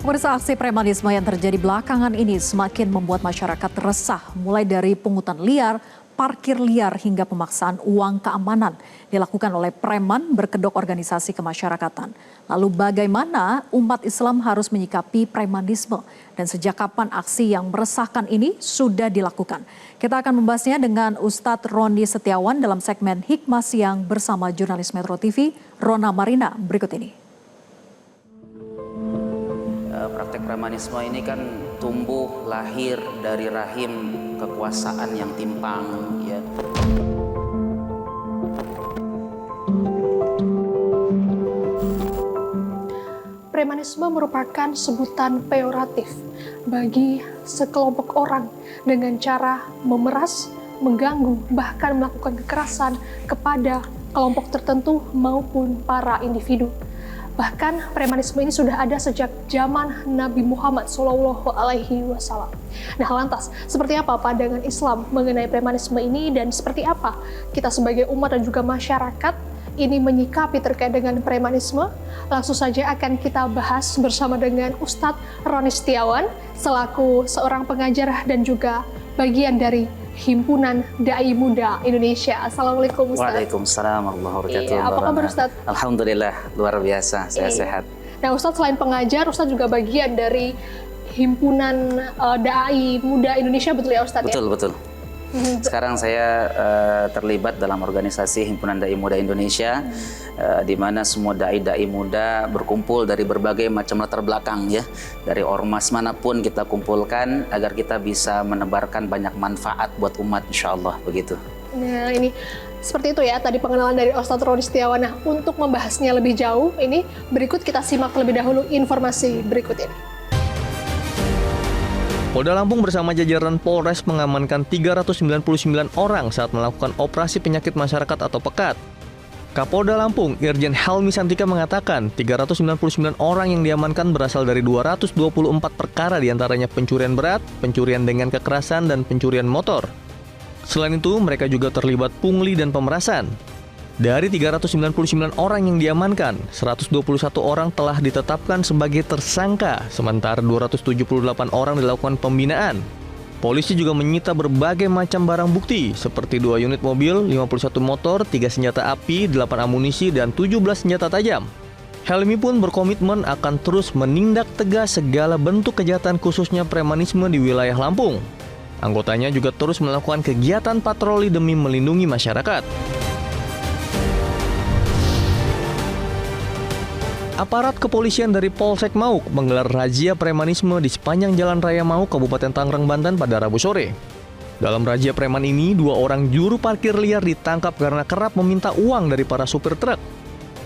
Pemirsa, aksi premanisme yang terjadi belakangan ini semakin membuat masyarakat resah, mulai dari pungutan liar, parkir liar hingga pemaksaan uang keamanan dilakukan oleh preman berkedok organisasi kemasyarakatan. Lalu bagaimana umat Islam harus menyikapi premanisme dan sejak kapan aksi yang meresahkan ini sudah dilakukan? Kita akan membahasnya dengan Ustadz Roni Setiawan dalam segmen Hikmah Siang bersama jurnalis Metro TV, Rona Marina berikut ini. Praktek premanisme ini kan tumbuh lahir dari rahim kekuasaan yang timpang, ya. Premanisme merupakan sebutan peyoratif bagi sekelompok orang dengan cara memeras, mengganggu, bahkan melakukan kekerasan kepada kelompok tertentu maupun para individu. Bahkan premanisme ini sudah ada sejak zaman Nabi Muhammad SAW. Nah, lantas seperti apa pandangan Islam mengenai premanisme ini dan seperti apa kita sebagai umat dan juga masyarakat ini menyikapi terkait dengan premanisme? Langsung saja akan kita bahas bersama dengan Ustadz Roni Setiawan selaku seorang pengajar dan juga bagian dari Himpunan Dai Muda Indonesia. Assalamualaikum Ustadz. Waalaikumsalam warahmatullahi wabarakatuh. Apa kabar Ustadz? Alhamdulillah, luar biasa, saya sehat. Nah Ustadz, selain pengajar, Ustadz juga bagian dari Himpunan Dai Muda Indonesia, betul ya Ustadz? Betul, ya? betul. Sekarang saya terlibat dalam organisasi Himpunan Dai Muda Indonesia, di mana semua dai-dai muda berkumpul dari berbagai macam latar belakang, ya, dari ormas manapun kita kumpulkan agar kita bisa menebarkan banyak manfaat buat umat, insya Allah, begitu. Nah ini seperti itu ya tadi pengenalan dari Ustadz Roni Setiawan. Nah untuk membahasnya lebih jauh ini berikut kita simak lebih dahulu informasi berikut ini. Polda Lampung bersama jajaran Polres mengamankan 399 orang saat melakukan operasi penyakit masyarakat atau PEKAT. Kapolda Lampung, Irjen Helmi Santika mengatakan 399 orang yang diamankan berasal dari 224 perkara diantaranya pencurian berat, pencurian dengan kekerasan, dan pencurian motor. Selain itu, mereka juga terlibat pungli dan pemerasan. Dari 399 orang yang diamankan, 121 orang telah ditetapkan sebagai tersangka, sementara 278 orang dilakukan pembinaan. Polisi juga menyita berbagai macam barang bukti, seperti 2 unit mobil, 51 motor, 3 senjata api, 8 amunisi, dan 17 senjata tajam. Helmi pun berkomitmen akan terus menindak tegas segala bentuk kejahatan khususnya premanisme di wilayah Lampung. Anggotanya juga terus melakukan kegiatan patroli demi melindungi masyarakat. Aparat kepolisian dari Polsek Mauk menggelar razia premanisme di sepanjang Jalan Raya Mauk, Kabupaten Tangerang, Banten pada Rabu sore. Dalam razia preman ini, 2 orang juru parkir liar ditangkap karena kerap meminta uang dari para supir truk.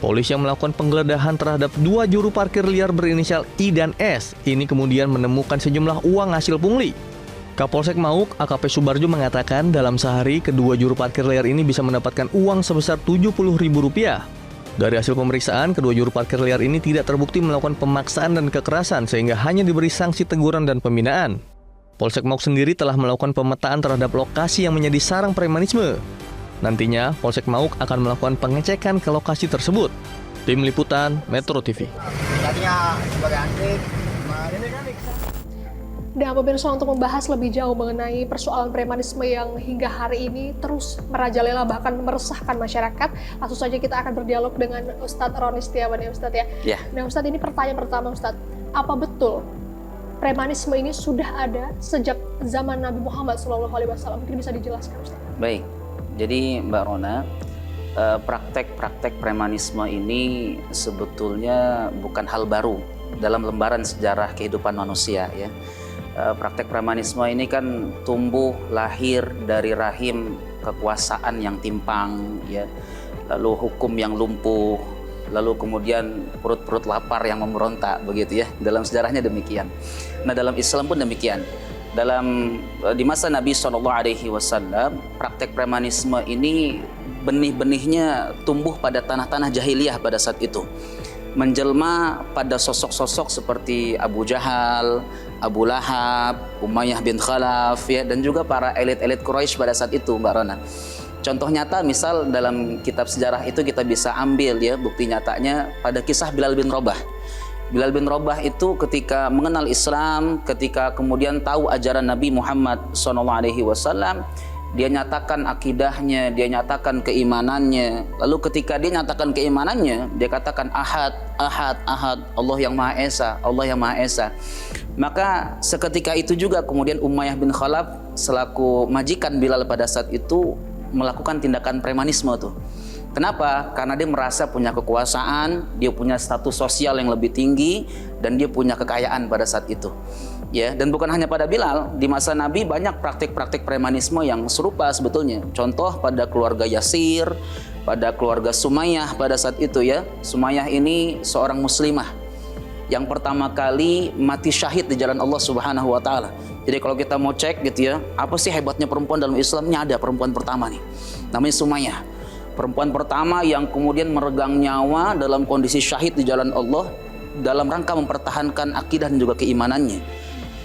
Polisi yang melakukan penggeledahan terhadap 2 juru parkir liar berinisial I dan S ini kemudian menemukan sejumlah uang hasil pungli. Kapolsek Mauk, AKP Subarjo mengatakan dalam sehari kedua juru parkir liar ini bisa mendapatkan uang sebesar Rp70.000. Dari hasil pemeriksaan, kedua juru parkir liar ini tidak terbukti melakukan pemaksaan dan kekerasan sehingga hanya diberi sanksi teguran dan pembinaan. Polsek Mauk sendiri telah melakukan pemetaan terhadap lokasi yang menjadi sarang premanisme. Nantinya, Polsek Mauk akan melakukan pengecekan ke lokasi tersebut. Tim Liputan Metro TV. Dan pemirsa, untuk membahas lebih jauh mengenai persoalan premanisme yang hingga hari ini terus merajalela bahkan meresahkan masyarakat, langsung saja kita akan berdialog dengan Ustadz Roni Setiawan ya Ustadz ya. Ya. Nah Ustadz, ini pertanyaan pertama Ustadz, apa betul premanisme ini sudah ada sejak zaman Nabi Muhammad SAW? Mungkin bisa dijelaskan Ustadz. Baik, jadi Mbak Rona, praktek-praktek premanisme ini sebetulnya bukan hal baru dalam lembaran sejarah kehidupan manusia, ya. Praktek premanisme ini kan tumbuh lahir dari rahim kekuasaan yang timpang, ya, lalu hukum yang lumpuh, lalu kemudian perut-perut lapar yang memberontak, begitu ya. Dalam sejarahnya demikian. Nah, dalam Islam pun demikian. Di masa Nabi SAW, praktek premanisme ini benih-benihnya tumbuh pada tanah-tanah jahiliyah pada saat itu, menjelma pada sosok-sosok seperti Abu Jahal, Abu Lahab, Umayyah bin Khalaf, ya, dan juga para elit-elit Quraisy pada saat itu, Mbak Rona. Contoh nyata, misal dalam kitab sejarah itu kita bisa ambil, ya, bukti nyatanya pada kisah Bilal bin Rabah. Bilal bin Rabah itu ketika mengenal Islam, ketika kemudian tahu ajaran Nabi Muhammad SAW, dia nyatakan akidahnya, dia nyatakan keimanannya. Lalu ketika dia nyatakan keimanannya, dia katakan ahad, ahad, ahad, Allah yang Maha Esa, Allah yang Maha Esa. Maka seketika itu juga kemudian Umayyah bin Khalaf selaku majikan Bilal pada saat itu melakukan tindakan premanisme tuh. Kenapa? Karena dia merasa punya kekuasaan, dia punya status sosial yang lebih tinggi, dan dia punya kekayaan pada saat itu. Ya, dan bukan hanya pada Bilal, di masa Nabi banyak praktik-praktik premanisme yang serupa sebetulnya. Contoh pada keluarga Yasir, pada keluarga Sumayyah pada saat itu ya. Sumayyah ini seorang muslimah yang pertama kali mati syahid di jalan Allah Subhanahu wa taala. Jadi kalau kita mau cek gitu ya, apa sih hebatnya perempuan dalam Islamnya, ada perempuan pertama nih. Namanya Sumayyah. Perempuan pertama yang kemudian meregang nyawa dalam kondisi syahid di jalan Allah dalam rangka mempertahankan akidah dan juga keimanannya.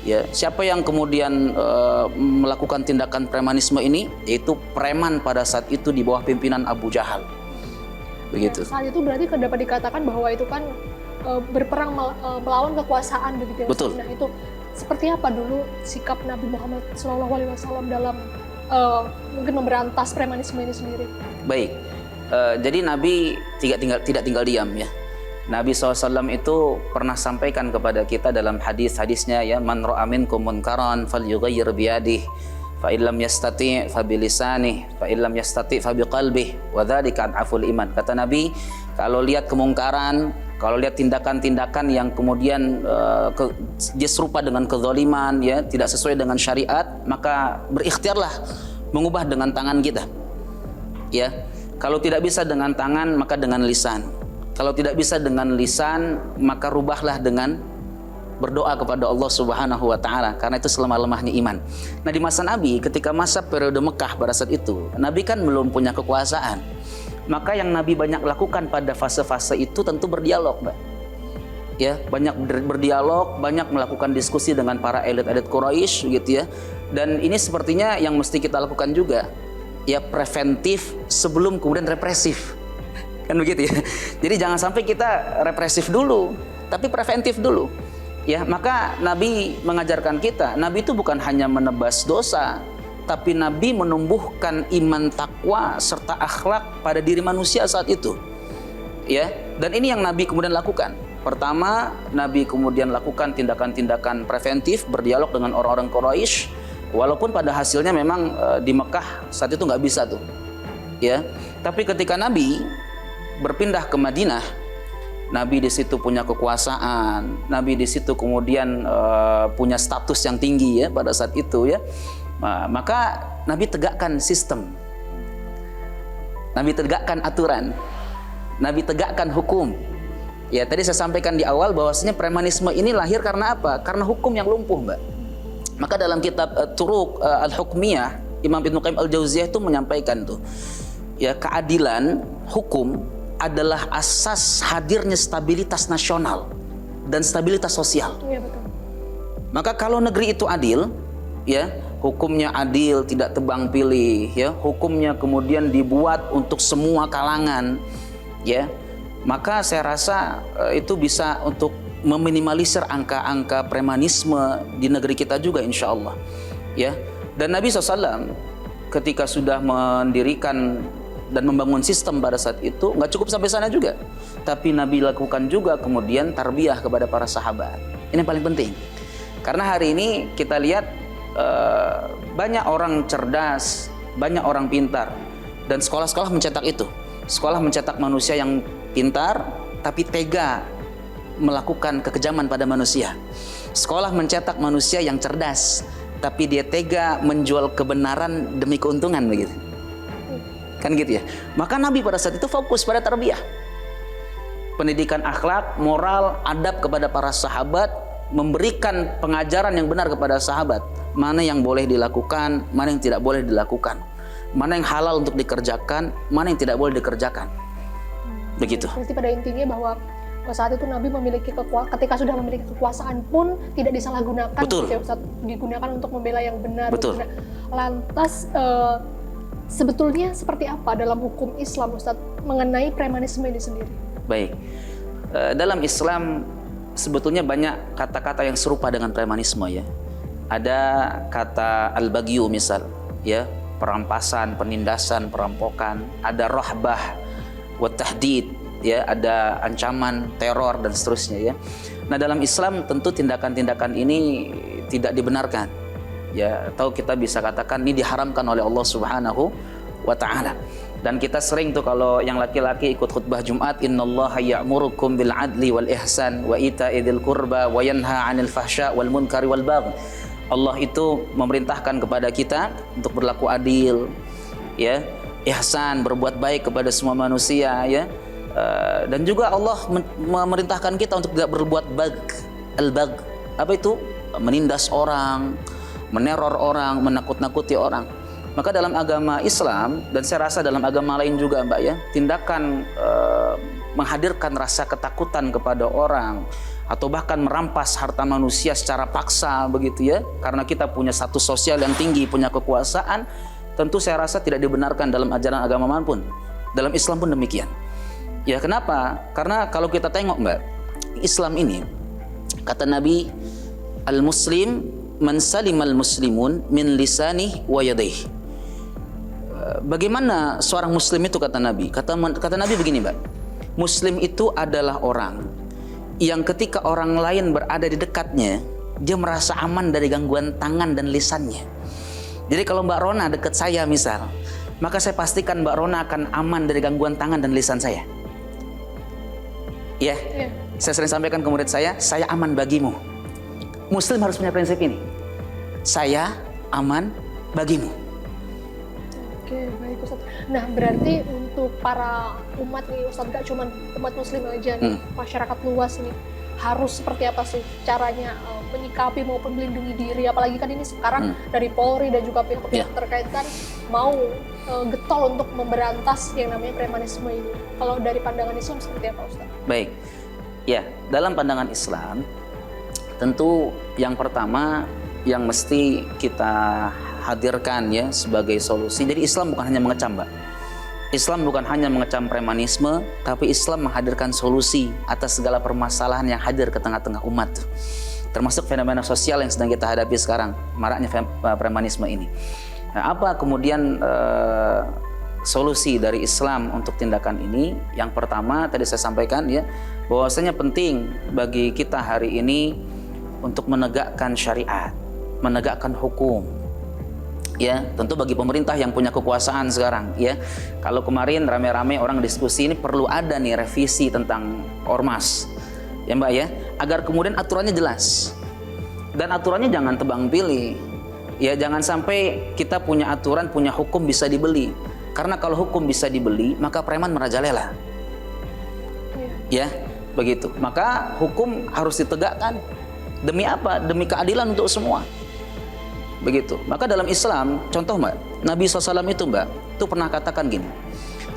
Ya, siapa yang kemudian melakukan tindakan premanisme ini? Yaitu preman pada saat itu di bawah pimpinan Abu Jahal. Begitu. Ya, saat itu berarti dapat dikatakan bahwa itu kan berperang melawan kekuasaan begitu ya. Betul. Nah, itu seperti apa dulu sikap Nabi Muhammad SAW dalam mungkin memberantas premanisme ini sendiri? Baik, jadi Nabi tidak tinggal diam ya. Nabi SAW itu pernah sampaikan kepada kita dalam hadis-hadisnya ya, man ra'a minkum munkaran falyughayyir biyadihi, fa illam yastati' fa bilisanihi, fa illam yastati' fa biqalbihi, wa dzalika adhaful iman. Kata Nabi, kalau lihat kemungkaran, kalau lihat tindakan-tindakan yang kemudian dia serupa dengan kezaliman ya, tidak sesuai dengan syariat, maka berikhtiarlah mengubah dengan tangan kita. Ya, kalau tidak bisa dengan tangan maka dengan lisan. Kalau tidak bisa dengan lisan maka rubahlah dengan berdoa kepada Allah Subhanahu wa taala, karena itu selemah-lemahnya iman. Nah, di masa Nabi ketika masa periode Mekah pada saat itu, Nabi kan belum punya kekuasaan. Maka yang Nabi banyak lakukan pada fase-fase itu tentu berdialog, Mbak. Ya, banyak berdialog, banyak melakukan diskusi dengan para elit-elit Quraisy gitu ya. Dan ini sepertinya yang mesti kita lakukan juga. Ya, preventif sebelum kemudian represif. Kan begitu ya. Jadi jangan sampai kita represif dulu, tapi preventif dulu. Ya, maka Nabi mengajarkan kita, Nabi itu bukan hanya menebas dosa, tapi Nabi menumbuhkan iman, takwa serta akhlak pada diri manusia saat itu. Ya, dan ini yang Nabi kemudian lakukan. Pertama, Nabi kemudian lakukan tindakan-tindakan preventif, berdialog dengan orang-orang Quraisy, walaupun pada hasilnya memang di Mekah saat itu nggak bisa tuh. Ya, tapi ketika Nabi berpindah ke Madinah, Nabi di situ punya kekuasaan, Nabi di situ kemudian punya status yang tinggi ya pada saat itu ya. Maka Nabi tegakkan sistem, Nabi tegakkan aturan, Nabi tegakkan hukum. Ya, tadi saya sampaikan di awal bahwasanya premanisme ini lahir karena apa? Karena hukum yang lumpuh, Mbak. Maka dalam kitab Turuq Al-Hukmiyah, Imam Ibnu Qayyim Al-Jauziyah itu menyampaikan tuh, ya, keadilan hukum adalah asas hadirnya stabilitas nasional dan stabilitas sosial. Iya, betul. Maka kalau negeri itu adil, ya, hukumnya adil, tidak tebang pilih, ya, hukumnya kemudian dibuat untuk semua kalangan, ya, maka saya rasa itu bisa untuk meminimalisir angka-angka premanisme di negeri kita juga, insya Allah, ya. Dan Nabi SAW ketika sudah mendirikan dan membangun sistem pada saat itu, nggak cukup sampai sana juga, tapi Nabi lakukan juga kemudian tarbiyah kepada para sahabat. Ini yang paling penting, karena hari ini kita lihat banyak orang cerdas, banyak orang pintar, dan sekolah-sekolah mencetak itu. Sekolah mencetak manusia yang pintar tapi tega melakukan kekejaman pada manusia. Sekolah mencetak manusia yang cerdas tapi dia tega menjual kebenaran demi keuntungan, begitu. Kan gitu ya. Maka Nabi pada saat itu fokus pada tarbiyah. Pendidikan akhlak, moral, adab kepada para sahabat, memberikan pengajaran yang benar kepada sahabat. Mana yang boleh dilakukan, mana yang tidak boleh dilakukan. Mana yang halal untuk dikerjakan, mana yang tidak boleh dikerjakan. Begitu. Berarti pada intinya bahwa saat itu Nabi memiliki ketika sudah memiliki kekuasaan pun tidak disalahgunakan. Betul. Gitu ya, Ustaz, digunakan untuk membela yang benar. Betul. Lantas sebetulnya seperti apa dalam hukum Islam, Ustaz, mengenai premanisme ini sendiri? Baik. Dalam Islam sebetulnya banyak kata-kata yang serupa dengan premanisme ya. Ada kata al-bagyu misal, ya, perampasan, penindasan, perampokan. Ada rahbah, wa tahdid, ya, ada ancaman, teror dan seterusnya ya. Nah, dalam Islam tentu tindakan-tindakan ini tidak dibenarkan. Ya, atau kita bisa katakan ini diharamkan oleh Allah Subhanahu wa taala. Dan kita sering tuh kalau yang laki-laki ikut khutbah Jumat, innallaha ya'murukum bil adli wal ihsan wa ita'i dzil qurba wa yanha 'anil fahsya wal munkari wal baghi. Allah itu memerintahkan kepada kita untuk berlaku adil, ya, ihsan, berbuat baik kepada semua manusia, ya. Dan juga Allah memerintahkan kita untuk tidak berbuat al-bagh. Apa itu? Menindas orang, meneror orang, menakut-nakuti orang. Maka dalam agama Islam, dan saya rasa dalam agama lain juga Mbak ya, tindakan menghadirkan rasa ketakutan kepada orang atau bahkan merampas harta manusia secara paksa begitu ya, karena kita punya status sosial yang tinggi, punya kekuasaan, tentu saya rasa tidak dibenarkan dalam ajaran agama manapun. Dalam Islam pun demikian. Ya, kenapa? Karena kalau kita tengok Mbak, Islam ini kata Nabi, al-muslim man salimal muslimun min lisanih wa yadayhi. Bagaimana seorang muslim itu kata Nabi? Kata Nabi begini Mbak, muslim itu adalah orang yang ketika orang lain berada di dekatnya, dia merasa aman dari gangguan tangan dan lisannya. Jadi kalau Mbak Rona dekat saya misal, maka saya pastikan Mbak Rona akan aman dari gangguan tangan dan lisan saya. Ya, saya sering sampaikan ke murid saya aman bagimu. Muslim harus punya prinsip ini. Saya aman bagimu. Oke, baik Ustaz. Nah, berarti untuk para umat nih Ustaz, gak cuma umat muslim aja nih, masyarakat luas ini harus seperti apa sih caranya menyikapi maupun melindungi diri, apalagi kan ini sekarang dari Polri dan juga pihak-pihak terkait kan mau getol untuk memberantas yang namanya premanisme ini. Kalau dari pandangan Islam seperti apa Ustaz? Baik, ya, dalam pandangan Islam tentu yang pertama yang mesti kita hadirkan ya sebagai solusi. Jadi Islam bukan hanya mengecam Mbak. Islam bukan hanya mengecam premanisme, tapi Islam menghadirkan solusi atas segala permasalahan yang hadir ke tengah-tengah umat. Termasuk fenomena sosial yang sedang kita hadapi sekarang, maraknya premanisme ini. Nah, apa kemudian solusi dari Islam untuk tindakan ini? Yang pertama tadi saya sampaikan ya, bahwasanya penting bagi kita hari ini untuk menegakkan syariat, menegakkan hukum. Ya, tentu bagi pemerintah yang punya kekuasaan sekarang ya. Kalau kemarin rame-rame orang diskusi ini perlu ada nih revisi tentang ormas. Ya Mbak ya, agar kemudian aturannya jelas. Dan aturannya jangan tebang pilih. Ya, jangan sampai kita punya aturan, punya hukum bisa dibeli. Karena kalau hukum bisa dibeli, maka preman merajalela. Ya, begitu. Maka hukum harus ditegakkan. Demi apa? Demi keadilan untuk semua. Begitu. Maka dalam Islam, contoh Mbak, Nabi SAW itu Mbak, itu pernah katakan gini,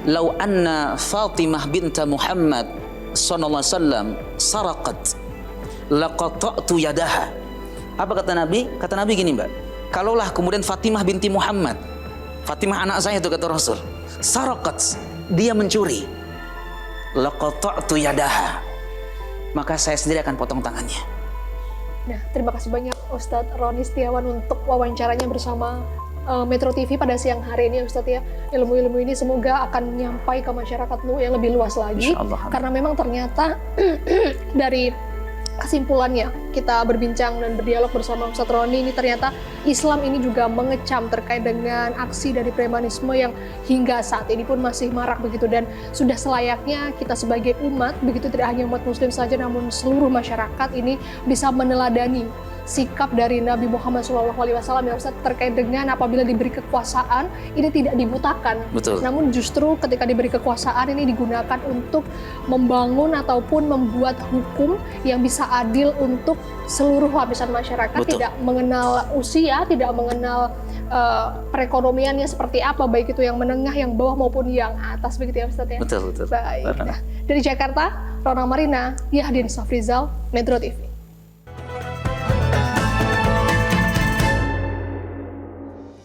"Lau anna Fatimah binta Muhammad sallallahu alaihi wasallam saraqat laqata'tu yadaha." Apa kata Nabi? Kata Nabi gini Mbak, kalaulah kemudian Fatimah binti Muhammad, Fatimah anak saya itu kata Rasul, saraqat, dia mencuri, laqata'tu yadaha, maka saya sendiri akan potong tangannya. Nah, terima kasih banyak Ustadz Roni Setiawan untuk wawancaranya bersama Metro TV pada siang hari ini Ustadz ya. Ilmu-ilmu ini semoga akan nyampai ke masyarakat yang lebih luas lagi. Karena memang ternyata dari kesimpulannya kita berbincang dan berdialog bersama Ustadz Roni ini ternyata Islam ini juga mengecam terkait dengan aksi dari premanisme yang hingga saat ini pun masih marak begitu, dan sudah selayaknya kita sebagai umat begitu, tidak hanya umat muslim saja namun seluruh masyarakat ini bisa meneladani sikap dari Nabi Muhammad SAW ya Ustaz, terkait dengan apabila diberi kekuasaan ini tidak dibutakan. Betul. Namun justru ketika diberi kekuasaan ini digunakan untuk membangun ataupun membuat hukum yang bisa adil untuk seluruh lapisan masyarakat. Betul. Tidak mengenal usia, tidak mengenal perekonomiannya seperti apa, baik itu yang menengah, yang bawah maupun yang atas begitu ya Ustaz ya. Betul. Baik. Nah, dari Jakarta, Rona Marina, Yahdin Safrizal, Metro TV.